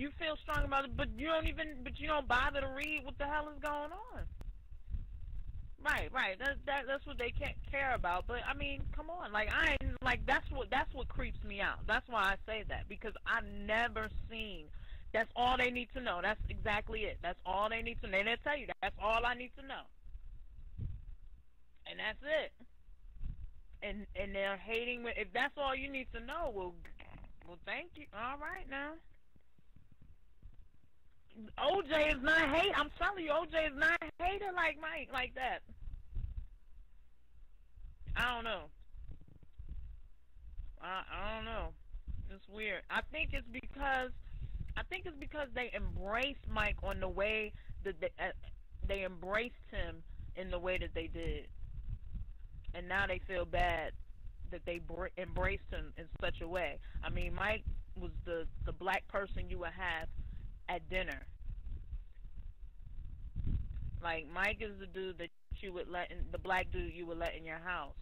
You feel strong about it, but you don't bother to read what the hell is going on. Right, right. That's what they can't care about. But I mean, come on. Like I ain't like that's what creeps me out. That's why I say that because I've never seen. That's all they need to know. That's exactly it. That's all they need to know. They'll tell you that's all I need to know, and that's it. And they're hating. If that's all you need to know, well, thank you. All right now. OJ is not hate. I'm telling you, OJ is not hated like Mike like that. I don't know. I don't know. It's weird. I think it's because they embraced Mike on the way that they embraced him in the way that they did, and now they feel bad that they embraced him in such a way. I mean, Mike was the black person you would have at dinner. Like Mike is the dude that you would let in, the black dude you would let in your house.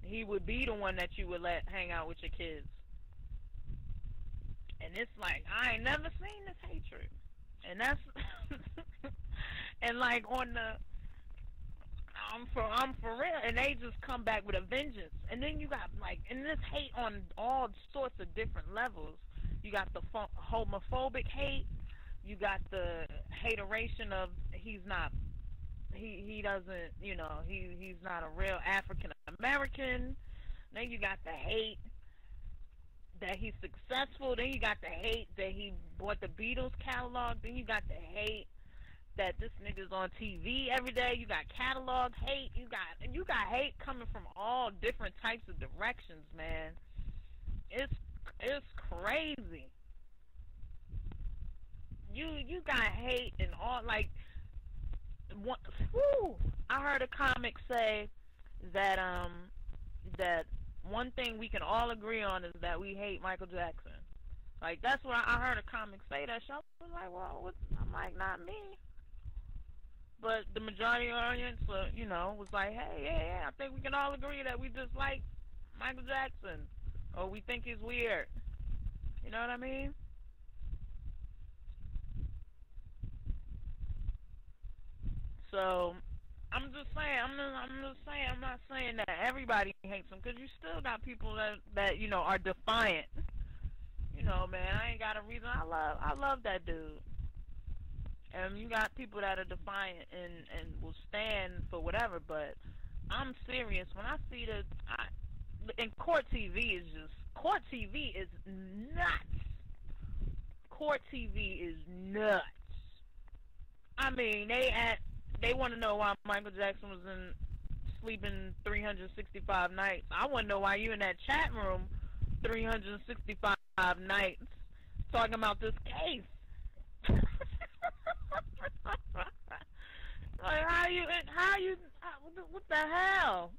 He would be the one that you would let hang out with your kids. And it's like I ain't never seen this hatred. And that's and like on the I'm for real, and they just come back with a vengeance. And then you got like, and this hate on all sorts of different levels. You got the homophobic hate. You got the hateration of he doesn't, he's not a real African American. Then you got the hate that he's successful. Then you got the hate that he bought the Beatles catalog. Then you got the hate that this nigga's on TV every day. You got catalog hate. You got hate coming from all different types of directions, man. It's crazy. You got hate and all like. I heard a comic say that that one thing we can all agree on is that we hate Michael Jackson. Like that's what I heard a comic say that. So I was like, well, I'm like, not me. But the majority of the audience, was like, hey, yeah, I think we can all agree that we just like Michael Jackson, or we think he's weird. You know what I mean? So I'm just saying. I'm not saying that everybody hates him, because you still got people that are defiant. Man, I ain't got a reason. I love that dude. And you got people that are defiant and will stand for whatever. But I'm serious when I see and court TV is nuts. Court TV is nuts. I mean, they want to know why Michael Jackson was sleeping 365 nights. I want to know why you in that chat room 365 nights talking about this case. Like what the hell?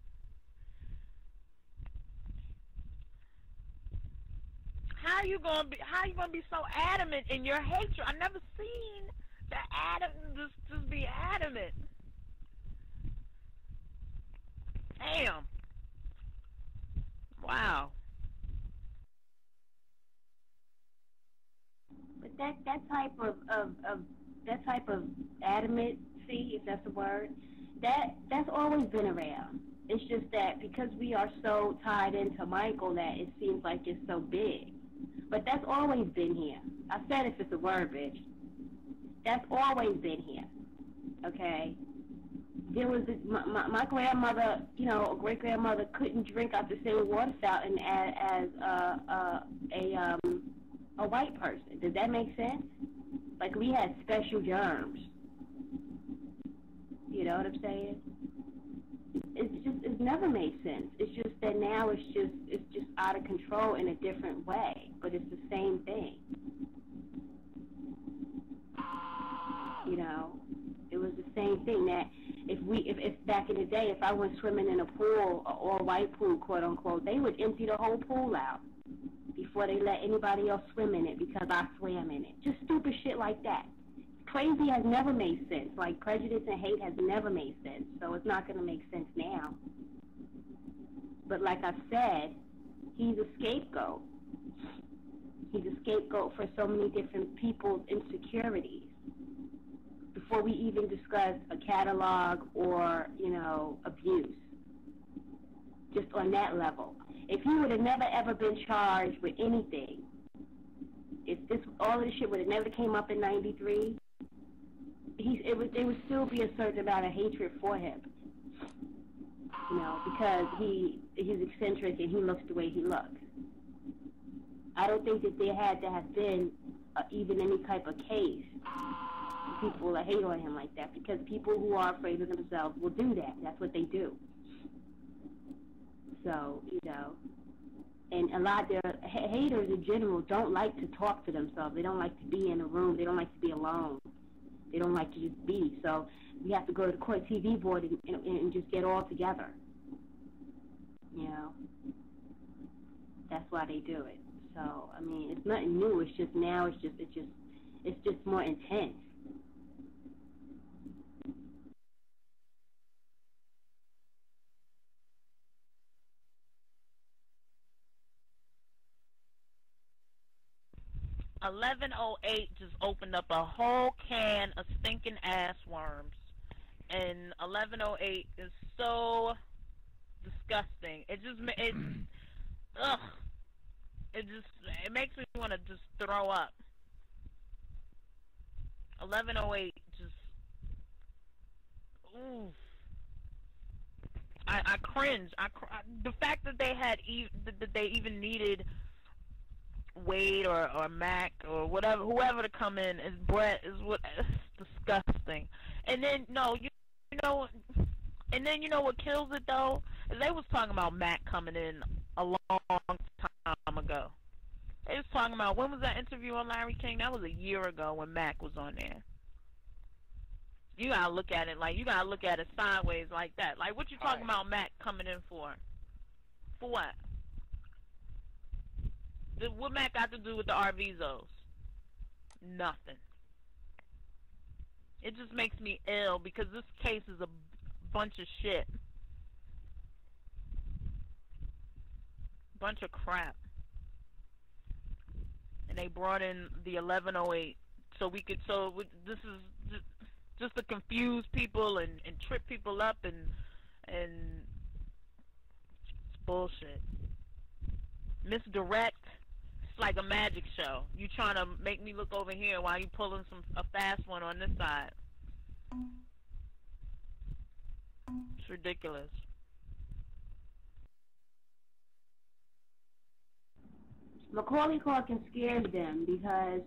How you gonna be so adamant in your hatred? I never seen the just be adamant. Damn. Wow. But that type of adamancy, if that's a word, that's always been around. It's just that because we are so tied into Michael that it seems like it's so big. But that's always been here. I said if it's a word, bitch. That's always been here. Okay? There was my grandmother, a great grandmother couldn't drink out the same water fountain as a white person. Does that make sense? Like we had special germs. You know what I'm saying? It's never made sense. It's just that now it's just out of control in a different way, but it's the same thing. It was the same thing that if back in the day, if I went swimming in a pool, an all-white pool, quote unquote, they would empty the whole pool out before they let anybody else swim in it because I swam in it. Just stupid shit like that. Crazy has never made sense. Like prejudice and hate has never made sense. So it's not going to make sense now. But like I said, he's a scapegoat. He's a scapegoat for so many different people's insecurities. Before we even discuss a catalog or, abuse, just on that level. If he would have never ever been charged with anything, if all of this shit would have never came up in '93, there would still be a certain amount of hatred for him, because he's eccentric and he looks the way he looks. I don't think that there had to have been even any type of case for people that hate on him like that, because people who are afraid of themselves will do that. That's what they do. So, and a lot of their haters in general don't like to talk to themselves. They don't like to be in a room. They don't like to be alone. They don't like to just be. So we have to go to the court TV board and just get all together. That's why they do it. So, I mean, it's nothing new. It's just now, it's just more intense. .1108 just opened up a whole can of stinking ass worms, and 1108 is so disgusting. Ugh. It makes me want to just throw up. 1108 just, ooh. I cringe. The fact that they even needed Wade or Mac or whatever, whoever to come in as Brett is disgusting. And then what kills it though is they was talking about Mac coming in a long time ago. They was talking about, when was that interview on Larry King? That was a year ago when Mac was on there. You gotta look at it sideways like that. Like, what you talking about Mac coming in for? For what? What Mac got to do with the RVZOs? Nothing. It just makes me ill because this case is a bunch of shit. Bunch of crap. And they brought in the 1108 this is just to confuse people and trip people up and it's bullshit. Misdirect. It's like a magic show. You trying to make me look over here while you pulling a fast one on this side. It's ridiculous. Macaulay Culkin scares them because